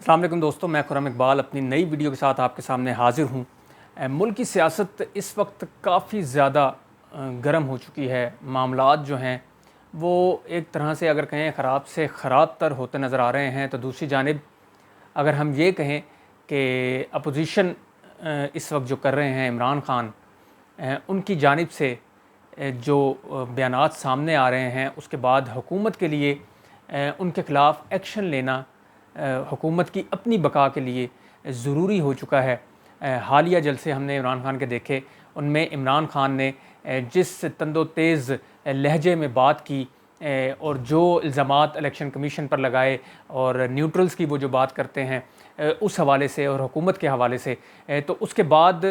अस्सलाम वालेकुम दोस्तों, मैं खुर्रम इकबाल अपनी नई वीडियो के साथ आपके सामने हाज़िर हूँ। मुल्क की सियासत इस वक्त काफ़ी ज़्यादा गर्म हो चुकी है। मामलात जो हैं वो एक तरह से अगर कहें ख़राब से ख़राब तर होते नज़र आ रहे हैं, तो दूसरी जानिब अगर हम ये कहें कि अपोजिशन इस वक्त जो कर रहे हैं इमरान ख़ान, उनकी जानिब से जो बयानात सामने आ रहे हैं, उसके बाद हुकूमत के लिए उनके ख़िलाफ़ एक्शन लेना हुकूमत की अपनी बका के लिए ज़रूरी हो चुका है। हालिया जलसे हमने इमरान ख़ान के देखे, उनमें इमरान ख़ान ने जिस तंदो तेज़ लहजे में बात की और जो इल्ज़ामात इलेक्शन कमीशन पर लगाए और न्यूट्रल्स की वो जो बात करते हैं उस हवाले से और हुकूमत के हवाले से, तो उसके बाद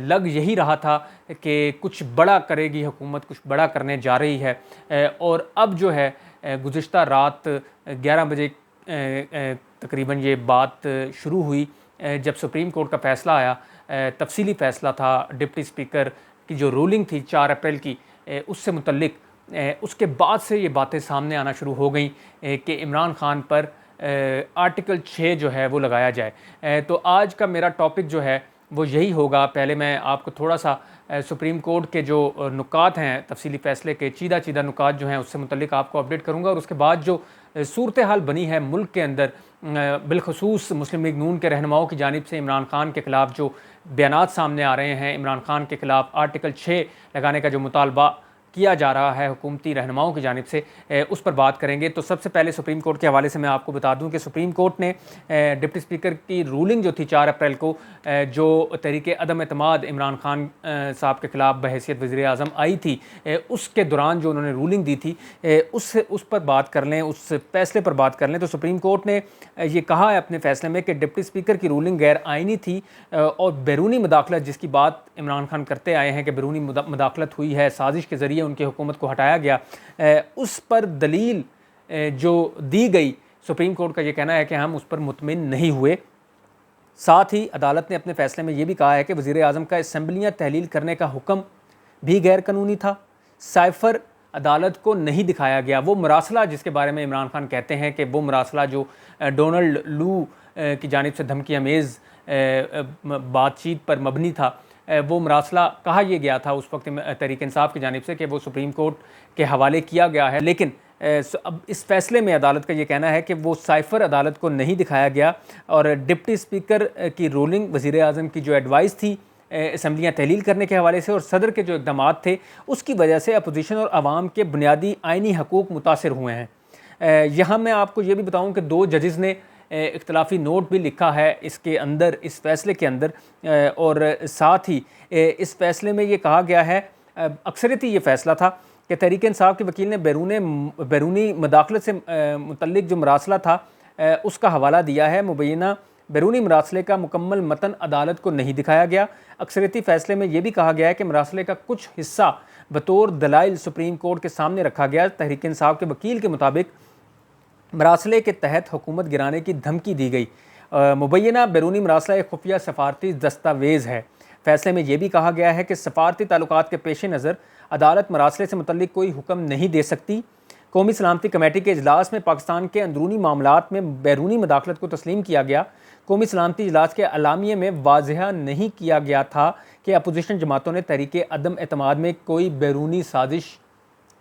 लग यही रहा था कि कुछ बड़ा करेगी हुकूमत, कुछ बड़ा करने जा रही है। और अब जो है गुज़िश्ता रात 11 बजे तकरीबन ये बात शुरू हुई जब सुप्रीम कोर्ट का फ़ैसला आया। तफसीली फ़ैसला था डिप्टी स्पीकर की जो रूलिंग थी 4 अप्रैल की, उससे मुतल्लिक उसके बाद से ये बातें सामने आना शुरू हो गई कि इमरान ख़ान पर आर्टिकल 6 जो है वो लगाया जाए। तो आज का मेरा टॉपिक जो है वो यही होगा। पहले मैं आपको थोड़ा सा सुप्रीम कोर्ट के जो नुकात हैं तफसीली फ़ैसले के, चीदा नुकात जो हैं उससे मुतल्लिक आपको अपडेट करूँगा। और उसके बाद जो सूरत हाल बनी है मुल्क के अंदर, बिलखसूस मुस्लिम लीग नून के रहनुमाओं की जानिब से इमरान ख़ान के ख़िलाफ़ जो बयानात सामने आ रहे हैं, इमरान ख़ान के ख़िलाफ़ आर्टिकल 6 लगाने का जो मुतालबा किया जा रहा है हुकूमती रहनुमाओं की जानिब से, उस पर बात करेंगे। तो सबसे पहले सुप्रीम कोर्ट के हवाले से मैं आपको बता दूं कि सुप्रीम कोर्ट ने डिप्टी स्पीकर की रूलिंग जो थी 4 अप्रैल को, जो तहरीक अदम एतमाद इमरान ख़ान साहब के ख़िलाफ़ बहैसियत वज़ीर आज़म आई थी, उसके दौरान जो उन्होंने रूलिंग दी थी, उस पर बात कर लें, उस फ़ैसले पर बात कर लें। तो सुप्रीम कोर्ट ने ये कहा है अपने फ़ैसले में कि डिप्टी स्पीकर की रूलिंग गैर आइनी थी और बैरूनी मुदाखलत, जिसकी बात इमरान ख़ान करते आए हैं कि बैरूनी मुदाखलत हुई है, साजिश के ज़रिए उनकी हुकूमत को हटाया गया, उस पर दलील जो दी गई, सुप्रीम कोर्ट का ये कहना है कि हम उस पर मुतमिन नहीं हुए। साथ ही अदालत ने अपने फ़ैसले में ये भी कहा है कि वज़ीर आज़म का असम्बलियाँ तहलील करने का हुक्म भी गैर कानूनी था। साइफ़र अदालत को नहीं दिखाया गया, वो मरासला जिसके बारे में इमरान ख़ान कहते हैं कि वो मरासला जो डोनाल्ड लू की जानिब से धमकी अमेज़ बातचीत पर मबनी था, वो मरासला कहा यह गया था उस वक्त तहरीक इंसाफ की जानिब से कि वो सुप्रीम कोर्ट के हवाले किया गया है। लेकिन अब इस फैसले में अदालत का ये कहना है कि वो साइफ़र अदालत को नहीं दिखाया गया और डिप्टी स्पीकर की रूलिंग, वज़ीर आज़म की जो एडवाइस थी असम्बलियाँ तहलील करने के हवाले से और सदर के जो इक़दाम थे, उसकी वजह से अपोजिशन और आवाम के बुनियादी आइनी हकूक़ मुतासिर हुए हैं। यहाँ मैं आपको ये भी बताऊँ कि 2 जजेज़ ने इख्तलाफी नोट भी लिखा है इसके अंदर, इस फ़ैसले के अंदर, और साथ ही इस फ़ैसले में ये कहा गया है, अक्सरियती ये फ़ैसला था कि तहरीक इंसाफ के वकील ने बैरूनी मुदाखलत से मुतल्लिक जो मरासला था उसका हवाला दिया है। मुबैना बैरूनी मरासले का मुकम्मल मतन अदालत को नहीं दिखाया गया। अक्सरियती फ़ैसले में यह भी कहा गया है कि मरासले का कुछ हिस्सा बतौर दलाइल सुप्रीम कोर्ट के सामने रखा गया। तहरीक इंसाफ के वकील के मुताबिक मरासले के तहत हुकूमत गिराने की धमकी दी गई। मुबैना बैरूनी मरासला एक खुफिया सफारती दस्तावेज़ है। फ़ैसले में यह भी कहा गया है कि सफारती ताल्लुकात के पेश नज़र अदालत मरासले से मुतल्लिक कोई हुक्म नहीं दे सकती। कौमी सलामती कमेटी के इजलास में पाकिस्तान के अंदरूनी मामलात में बैरूनी मुदाखलत को तस्लीम किया गया। कौमी सलामती इजलास के अलामिये में वाज़ेह नहीं किया गया था कि अपोजिशन जमातों ने तहरीक अदम एतमाद में कोई बैरूनी साजिश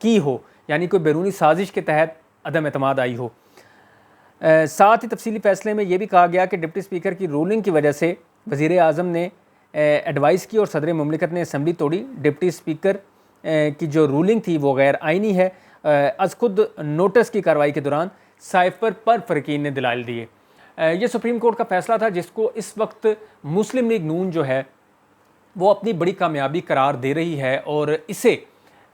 की हो, यानी कोई बैरूनी साजिश के तहत अदम एतमाद आई हो। साथ ही तफसीली फ़ैसले में यह भी कहा गया कि डिप्टी स्पीकर की रूलिंग की वजह से वज़ीर आज़म ने एडवाइस की और सदर मुमलिकत ने असम्बली तोड़ी। डिप्टी स्पीकर की जो रूलिंग थी वो गैर आइनी है। अज खुद नोटिस की कार्रवाई के दौरान साइफ़र पर फ़रकीन ने दलाइल दिए। ये सुप्रीम कोर्ट का फ़ैसला था जिसको इस वक्त मुस्लिम लीग नून जो है वो अपनी बड़ी कामयाबी करार दे रही है और इसे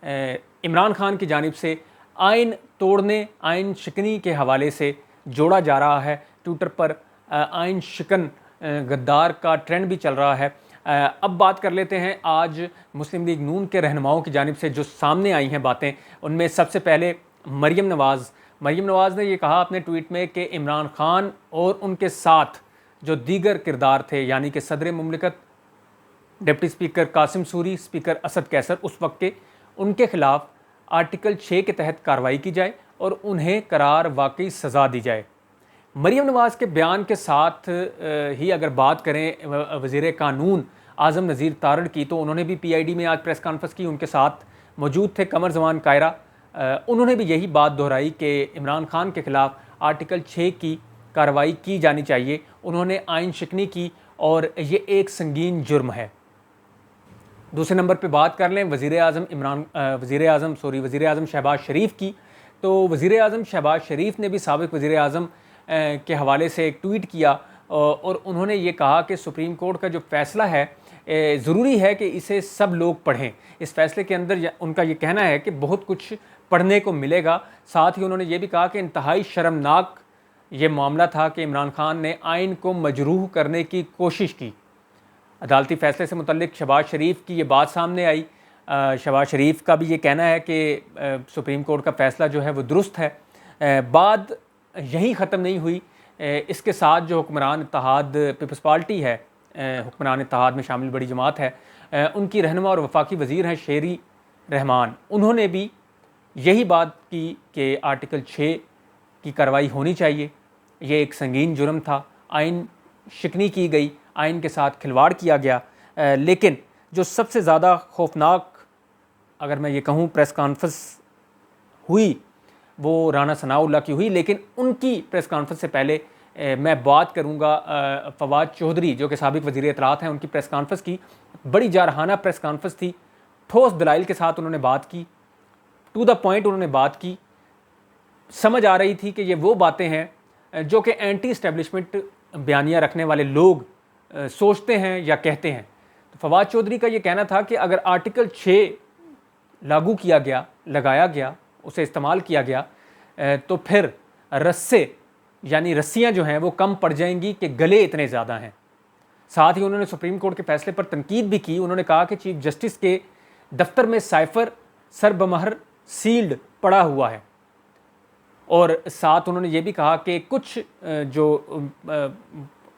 इमरान ख़ान की जानिब से आइन तोड़ने, आइन शिकनी के हवाले से जोड़ा जा रहा है। ट्विटर पर आइन शिकन गद्दार का ट्रेंड भी चल रहा है। अब बात कर लेते हैं आज मुस्लिम लीग नून के रहनुमाओं की जानिब से जो सामने आई हैं बातें। उनमें सबसे पहले मरियम नवाज़ ने ये कहा अपने ट्वीट में कि इमरान ख़ान और उनके साथ जो दीगर किरदार थे, यानी कि सदर मुमलिकत, deputy speaker Qasim Suri, speaker Asad Qaiser उस वक्त के, उनके ख़िलाफ़ आर्टिकल 6 के तहत कार्रवाई की जाए और उन्हें करार वाकई सज़ा दी जाए। मरीम नवाज़ के बयान के साथ ही अगर बात करें वज़ीर कानून आज़म नज़ीर तारड़ की, तो उन्होंने भी PID में आज प्रेस कॉन्फ्रेंस की। उनके साथ मौजूद थे कमर जमान कायरा। उन्होंने भी यही बात दोहराई कि इमरान खान के ख़िलाफ़ आर्टिकल 6 की कार्रवाई की जानी चाहिए। उन्होंने आइन शिकनी की और ये एक संगीन जुर्म है। दूसरे नंबर पे बात कर लें वज़ीर आज़म शहबाज शरीफ की, तो वज़ीर आज़म शहबाज शरीफ ने भी साबिक़ वज़ीर आज़म के हवाले से एक ट्वीट किया और उन्होंने ये कहा कि सुप्रीम कोर्ट का जो फ़ैसला है ज़रूरी है कि इसे सब लोग पढ़ें। इस फ़ैसले के अंदर उनका ये कहना है कि बहुत कुछ पढ़ने को मिलेगा। साथ ही उन्होंने ये भी कहा कि इंतहाई शर्मनाक ये मामला था कि इमरान खान ने आइन को मजरूह करने की कोशिश की। अदालती फ़ैसले से मुतल्लिक शहबाज शरीफ की ये बात सामने आई। शहबाज शरीफ का भी ये कहना है कि सुप्रीम कोर्ट का फ़ैसला जो है वो दुरुस्त है। बात यहीं ख़त्म नहीं हुई। इसके साथ जो हुक्मरान इत्तेहाद पीपल्स पार्टी है, हुक्मरान इत्तेहाद में शामिल बड़ी जमात है, उनकी रहनुमा और वफाकी वज़ीर हैं शेरी रहमान, उन्होंने भी यही बात की कि आर्टिकल 6 की कार्रवाई होनी चाहिए। ये एक संगीन जुर्म था, आइन शिकनी की गई, आइन के साथ खिलवाड़ किया गया। लेकिन जो सबसे ज़्यादा खौफनाक अगर मैं ये कहूँ प्रेस कॉन्फ्रेंस हुई वो राना सनाउल्लाह की हुई। लेकिन उनकी प्रेस कॉन्फ्रेंस से पहले मैं बात करूँगा फवाद चौधरी जो कि साबिक़ वज़ीर इत्तलात हैं, उनकी प्रेस कॉन्फ्रेंस की। बड़ी जारहाना प्रेस कॉन्फ्रेंस थी, ठोस दलाइल के साथ उन्होंने बात की, टू द पॉइंट उन्होंने बात की। समझ आ रही थी कि ये वो बातें हैं जो कि एंटी इस्टेब्लिशमेंट बयानिया रखने वाले लोग सोचते हैं या कहते हैं। तो फवाद चौधरी का ये कहना था कि अगर आर्टिकल 6 लागू किया गया, लगाया गया, उसे इस्तेमाल किया गया तो फिर रस्से यानी रस्सियाँ जो हैं वो कम पड़ जाएंगी कि गले इतने ज़्यादा हैं। साथ ही उन्होंने सुप्रीम कोर्ट के फैसले पर तनकीद भी की। उन्होंने कहा कि चीफ जस्टिस के दफ्तर में साइफ़र सरबमहर सील्ड पड़ा हुआ है। और साथ उन्होंने ये भी कहा कि कुछ जो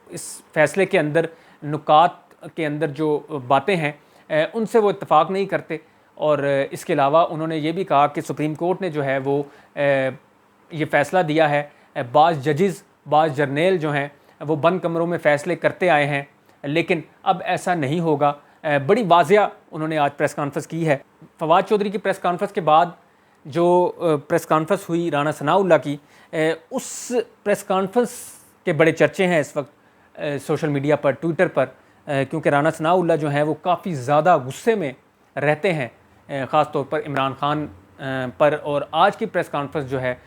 इस फैसले के अंदर नुकात के अंदर जो बातें हैं उनसे वो इत्तेफाक नहीं करते। और इसके अलावा उन्होंने ये भी कहा कि सुप्रीम कोर्ट ने जो है वो ये फ़ैसला दिया है, बाज़ जजेस, बाज़ जर्नेल जो हैं वो बंद कमरों में फ़ैसले करते आए हैं, लेकिन अब ऐसा नहीं होगा। बड़ी वाज़िया उन्होंने आज प्रेस कॉन्फ्रेंस की है। फवाद चौधरी की प्रेस कॉन्फ्रेंस के बाद जो प्रेस कॉन्फ्रेंस हुई राना सनाउल्लाह की, उस प्रेस कॉन्फ्रेंस के बड़े चर्चे हैं इस वक्त सोशल मीडिया पर, ट्विटर पर, क्योंकि राना सनाउल्लाह जो हैं वो काफ़ी ज़्यादा गुस्से में रहते हैं, ख़ास तौर पर इमरान खान पर। और आज की प्रेस कॉन्फ्रेंस जो है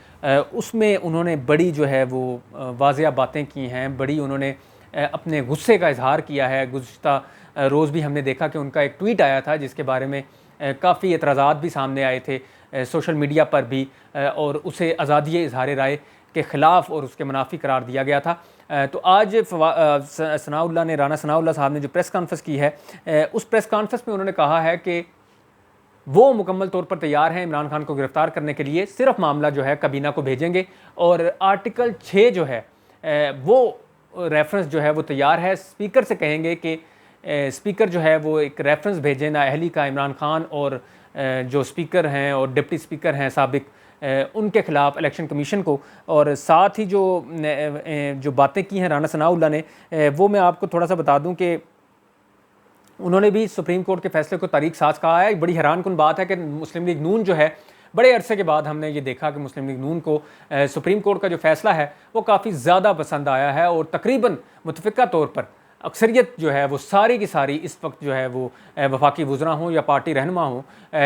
उसमें उन्होंने बड़ी जो है वो वाज़िया बातें की हैं, बड़ी उन्होंने अपने गुस्से का इजहार किया है। गुज़श्ता रोज़ भी हमने देखा कि उनका एक ट्वीट आया था जिसके बारे में काफ़ी एतराज़ात भी सामने आए थे सोशल मीडिया पर भी, और उसे आज़ादी इजहार राय के ख़िलाफ़ और उसके मुनाफी करार दिया गया था। तो आज सनाउल्लाह ने, राना सनाउल्लाह साहब ने जो प्रेस कॉन्फ्रेंस की है, उस प्रेस कॉन्फ्रेंस में उन्होंने कहा है कि वो मुकम्मल तौर पर तैयार हैं इमरान खान को गिरफ़्तार करने के लिए, सिर्फ मामला जो है काबीना को भेजेंगे और आर्टिकल 6 जो है वो रेफरेंस जो है वो तैयार है। स्पीकर से कहेंगे कि स्पीकर जो है वो एक रेफरेंस भेजें नाअहली का इमरान खान और जो स्पीकर हैं और डिप्टी स्पीकर हैं साबिक, उनके ख़िलाफ़ इलेक्शन कमीशन को। और साथ ही जो बातें की हैं राना सनाउल्लाह ने, वो मैं आपको थोड़ा सा बता दूं कि उन्होंने भी सुप्रीम कोर्ट के फैसले को तारीख साज कहा है। बड़ी हैरानकुन बात है कि मुस्लिम लीग नून जो है, बड़े अरसे के बाद हमने ये देखा कि मुस्लिम लीग नून को सुप्रीम कोर्ट का जो फ़ैसला है वो काफ़ी ज़्यादा पसंद आया है और तकरीबन मुतफ़िका तौर पर अक्सरियत जो है वो सारी की सारी इस वक्त जो है वो वफाकी वज़रा हों या पार्टी रहनुमा हों,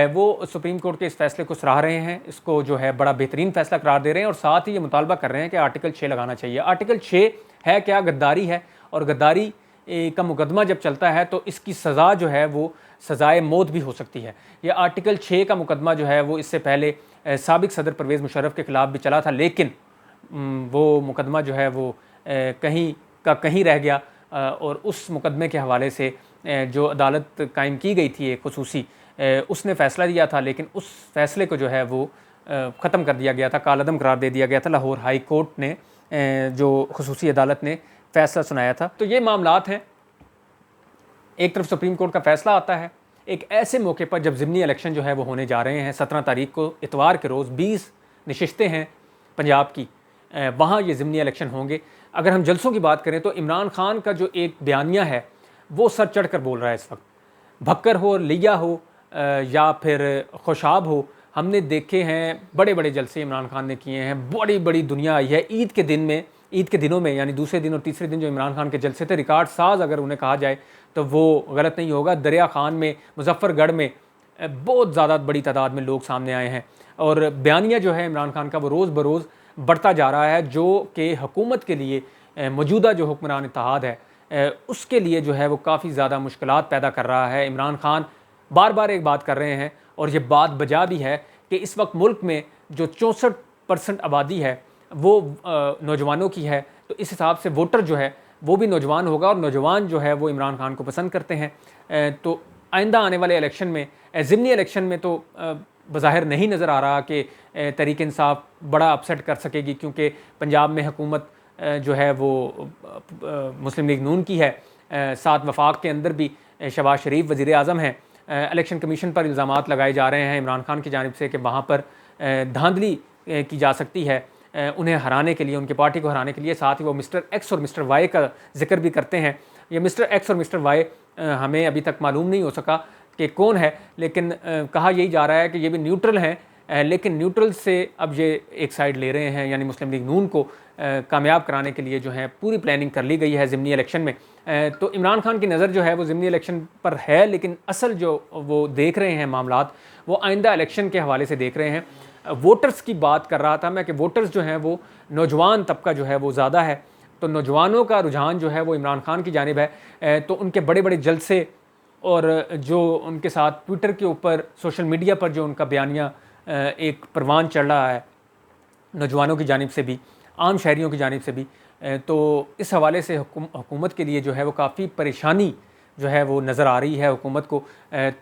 वो सुप्रीम कोर्ट के इस फैसले को सराह रहे हैं, इसको जो है बड़ा बेहतरीन फ़ैसला करार दे रहे हैं और साथ ही ये मुतालबा कर रहे हैं कि आर्टिकल 6 लगाना चाहिए। आर्टिकल 6 है क्या? गद्दारी है, और गद्दारी का मुकदमा जब चलता है तो इसकी सज़ा जो है वो सज़ाए मौत भी हो सकती है। ये आर्टिकल 6 का मुकदमा जो है वो इससे पहले साबिक सदर परवेज़ मुशर्रफ के ख़िलाफ़ भी चला था, लेकिन वो मुकदमा जो है वो कहीं का कहीं रह गया। और उस मुकदमे के हवाले से जो अदालत कायम की गई थी एक खुसूसी, उसने फ़ैसला दिया था, लेकिन उस फ़ैसले को जो है वो ख़त्म कर दिया गया था, कालअदम करार दे दिया गया था। लाहौर हाई कोर्ट ने जो खुसूसी अदालत ने फ़ैसला सुनाया था। तो ये मामलात हैं, एक तरफ सुप्रीम कोर्ट का फ़ैसला आता है एक ऐसे मौके पर जब ज़िमनी इलेक्शन जो है वो होने जा रहे हैं। 17 तारीख को इतवार के रोज़ 20 नशिस्तें हैं पंजाब की, वहाँ ये ज़िमनी इलेक्शन होंगे। अगर हम जलसों की बात करें तो इमरान खान का जो एक बयानिया है वो सर चढ़ कर बोल रहा है इस वक्त। भक्कर हो, लिया हो या फिर खुशाब हो, हमने देखे हैं बड़े बड़े जलसे इमरान खान ने किए हैं, बड़ी बड़ी दुनिया आई है। ईद के दिनों में यानी दूसरे दिन और तीसरे दिन जो इमरान खान के जलसे थे, रिकॉर्ड साज अगर उन्हें कहा जाए तो वो गलत नहीं होगा। दरिया खान में, मुजफ्फरगढ़ में बहुत ज़्यादा बड़ी तादाद में लोग सामने आए हैं और बयानिया जो है इमरान खान का वो रोज़ बरोज़ बढ़ता जा रहा है, जो कि हुकूमत के लिए मौजूदा जो हुक्मरान इत्तेहाद है उसके लिए जो है वो काफ़ी ज़्यादा मुश्किलात पैदा कर रहा है। इमरान खान बार बार एक बात कर रहे हैं और ये बात बजा भी है कि इस वक्त मुल्क में जो 64% आबादी है वो नौजवानों की है, तो इस हिसाब से वोटर जो है वो भी नौजवान होगा और नौजवान जो है वो इमरान खान को पसंद करते हैं। तो आइंदा आने वाले इलेक्शन में, ज़िमनी इलेक्शन में तो बज़ाहिर नहीं नज़र आ रहा कि तहरीक इंसाफ बड़ा अपसेट कर सकेगी, क्योंकि पंजाब में हुकूमत जो है वो मुस्लिम लीग नून की है, साथ वफाक के अंदर भी शहबाज शरीफ वज़ीर आज़म हैं। इलेक्शन कमीशन पर इल्ज़ामात लगाए जा रहे हैं इमरान खान की जानिब से कि वहाँ पर धांधली की जा सकती है उन्हें हराने के लिए, उनकी पार्टी को हराने के लिए। साथ ही वो मिस्टर एक्स और मिस्टर वाई का जिक्र भी करते हैं। ये मिस्टर एक्स और मिस्टर वाई हमें अभी तक मालूम नहीं हो सका कि कौन है, लेकिन कहा यही जा रहा है कि ये भी न्यूट्रल हैं, लेकिन न्यूट्रल से अब ये एक साइड ले रहे हैं, यानी मुस्लिम लीग नून को कामयाब कराने के लिए जो है पूरी प्लानिंग कर ली गई है ज़िमनी इलेक्शन में। तो इमरान खान की नज़र जो है वो ज़िमनी इलेक्शन पर है, लेकिन असल जो वो देख रहे हैं मामलात वो आइंदा इलेक्शन के हवाले से देख रहे हैं। वोटर्स की बात कर रहा था मैं कि वोटर्स जो हैं वो नौजवान तबका जो है वो ज़्यादा है, तो नौजवानों का रुझान जो है वो इमरान खान की जानिब है। तो उनके बड़े बड़े जलसे और जो उनके साथ ट्विटर के ऊपर, सोशल मीडिया पर जो उनका बयानिया एक परवान चढ़ रहा है नौजवानों की जानिब से भी, आम शहरियों की जानिब से भी, तो इस हवाले से हुकूमत के लिए जो है वो काफ़ी परेशानी जो है वो नज़र आ रही है हुकूमत को।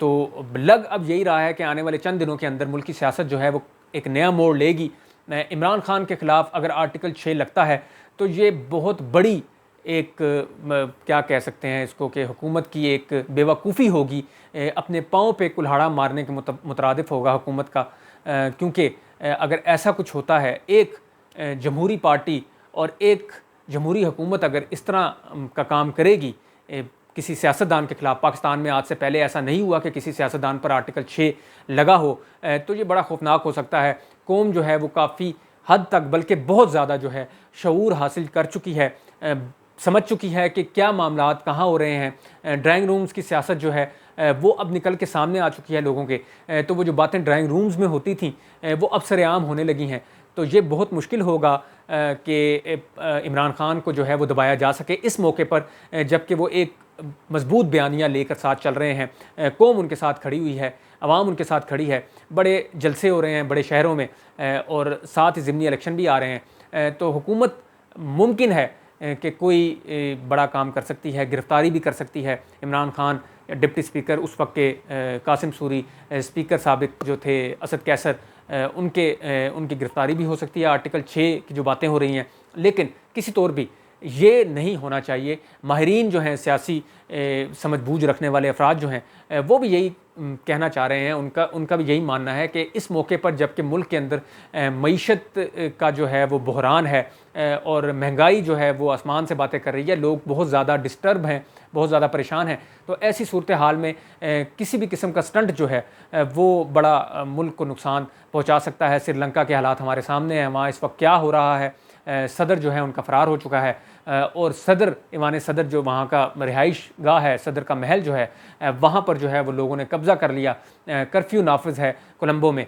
तो लग अब यही रहा है कि आने वाले चंद दिनों के अंदर मुल्क की सियासत जो है वो एक नया मोड़ लेगी। इमरान खान के ख़िलाफ़ अगर आर्टिकल 6 लगता है तो ये बहुत बड़ी एक क्या कह सकते हैं इसको कि हुकूमत की एक बेवकूफ़ी होगी, अपने पाँव पे कुल्हाड़ा मारने के मुतरादिफ होगा हुकूमत का। क्योंकि अगर ऐसा कुछ होता है, एक जमहूरी पार्टी और एक जमहूरी हुकूमत अगर इस तरह का काम करेगी किसी सियासतदान के ख़िलाफ़, पाकिस्तान में आज से पहले ऐसा नहीं हुआ कि किसी सियासतदान पर आर्टिकल 6 लगा हो, तो ये बड़ा खौफनाक हो सकता है। कौम जो है वो काफ़ी हद तक, बल्कि बहुत ज़्यादा जो है शऊर हासिल कर चुकी है, समझ चुकी है कि क्या मामलात कहाँ हो रहे हैं। ड्राइंग रूम्स की सियासत जो है वो अब निकल के सामने आ चुकी है लोगों के। तो वो जो बातें ड्राइंग रूम्स में होती थी वो अब सरेआम होने लगी हैं। तो ये बहुत मुश्किल होगा कि इमरान खान को जो है वो दबाया जा सके इस मौके पर, जबकि वो एक मजबूत बयानिया लेकर साथ चल रहे हैं। कौम उनके साथ खड़ी हुई है, आवाम उनके साथ खड़ी है, बड़े जलसे हो रहे हैं बड़े शहरों में और साथ ही ज़िमनी इलेक्शन भी आ रहे हैं। तो हुकूमत मुमकिन है कि कोई बड़ा काम कर सकती है, गिरफ़्तारी भी कर सकती है। इमरान खान, डिप्टी स्पीकर उस वक्त के कासिम सूरी, स्पीकर साबिक जो थे असद कैसर, उनकी गिरफ़्तारी भी हो सकती है। आर्टिकल 6 की जो बातें हो रही हैं, लेकिन किसी तौर भी ये नहीं होना चाहिए। माहिरीन जो हैं, सियासी समझबूझ रखने वाले अफराद जो हैं, वो भी यही कहना चाह रहे हैं, उनका भी यही मानना है कि इस मौके पर जबकि मुल्क के अंदर मईशत का जो है वो बहरान है और महंगाई जो है वो आसमान से बातें कर रही है, लोग बहुत ज़्यादा डिस्टर्ब हैं, बहुत ज़्यादा परेशान हैं, तो ऐसी सूरत हाल में किसी भी किस्म का स्टंट जो है वो बड़ा मुल्क को नुकसान पहुँचा सकता है। श्रीलंका के हालात हमारे सामने हैं, वहाँ इस वक्त क्या हो रहा है। सदर जो है उनका फ़रार हो चुका है और सदर, ईवान सदर जो वहाँ का रिहाइश गाह है, सदर का महल जो है, वहाँ पर जो है वो लोगों ने कब्ज़ा कर लिया। कर्फ्यू नाफिज़ है कोलंबो में।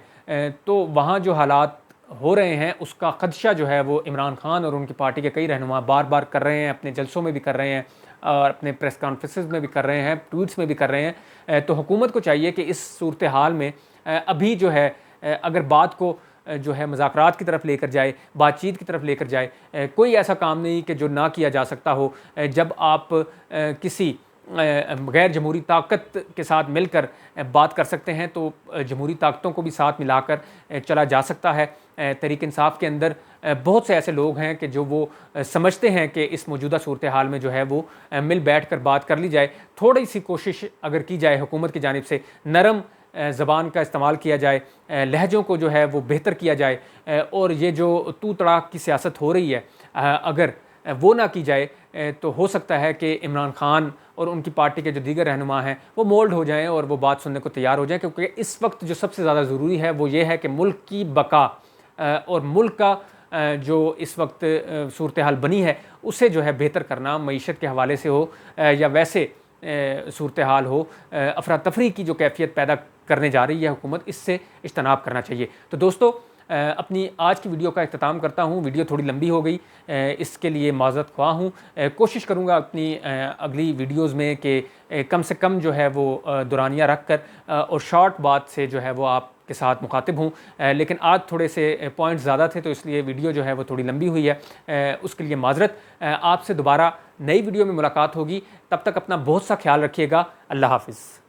तो वहाँ जो हालात हो रहे हैं उसका ख़दशा जो है वो इमरान खान और उनकी पार्टी के कई रहनुमा बार बार कर रहे हैं, अपने जलसों में भी कर रहे हैं और अपने प्रेस कॉन्फ्रेंसेस में भी कर रहे हैं, ट्वीट्स में भी कर रहे हैं। तो हुकूमत को चाहिए कि इस सूरत हाल में अभी जो है अगर बात को जो है मुज़ाकरात की तरफ लेकर जाए, बातचीत की तरफ लेकर जाए, कोई ऐसा काम नहीं कि जो ना किया जा सकता हो। जब आप किसी गैर जमहूरी ताकत के साथ मिलकर बात कर सकते हैं तो जमहूरी ताकतों को भी साथ मिलाकर चला जा सकता है। तहरीक इंसाफ के अंदर बहुत से ऐसे लोग हैं कि जो वो समझते हैं कि इस मौजूदा सूरत हाल में जो है वो मिल बैठ कर बात कर ली जाए। थोड़ी सी कोशिश अगर की जाए हुकूमत की जानिब से, नरम ज़बान का इस्तेमाल किया जाए, लहजों को जो है वो बेहतर किया जाए, और ये जो तू तड़ाक की सियासत हो रही है अगर वो ना की जाए तो हो सकता है कि इमरान खान और उनकी पार्टी के जो दीगर रहनुमा हैं वो मोल्ड हो जाएं और वो बात सुनने को तैयार हो जाएं, क्योंकि इस वक्त जो सबसे ज़्यादा ज़रूरी है वो ये है कि मुल्क की बका और मुल्क का जो इस वक्त सूरत हाल बनी है उसे जो है बेहतर करना, मईशत के हवाले से हो या वैसे सूरत हाल हो, अफरा तफरी की जो कैफियत पैदा करने जा रही है हुकूमत, इससे इज्तनाब करना चाहिए। तो दोस्तों, अपनी आज की वीडियो का इख्तिताम करता हूँ। वीडियो थोड़ी लंबी हो गई, इसके लिए माज़रत ख्वाह हूँ। कोशिश करूँगा अपनी अगली वीडियोज़ में कि कम से कम जो है वो दुरानियाँ रख कर और शॉर्ट बात से जो है वो आपके साथ मुखातिब हूँ, लेकिन आज थोड़े से पॉइंट ज़्यादा थे तो इसलिए वीडियो जो है वो थोड़ी लंबी हुई है, उसके लिए माज़रत। आपसे दोबारा नई वीडियो में मुलाकात होगी, तब तक अपना बहुत सा ख्याल रखिएगा। अल्लाह हाफ़िज़।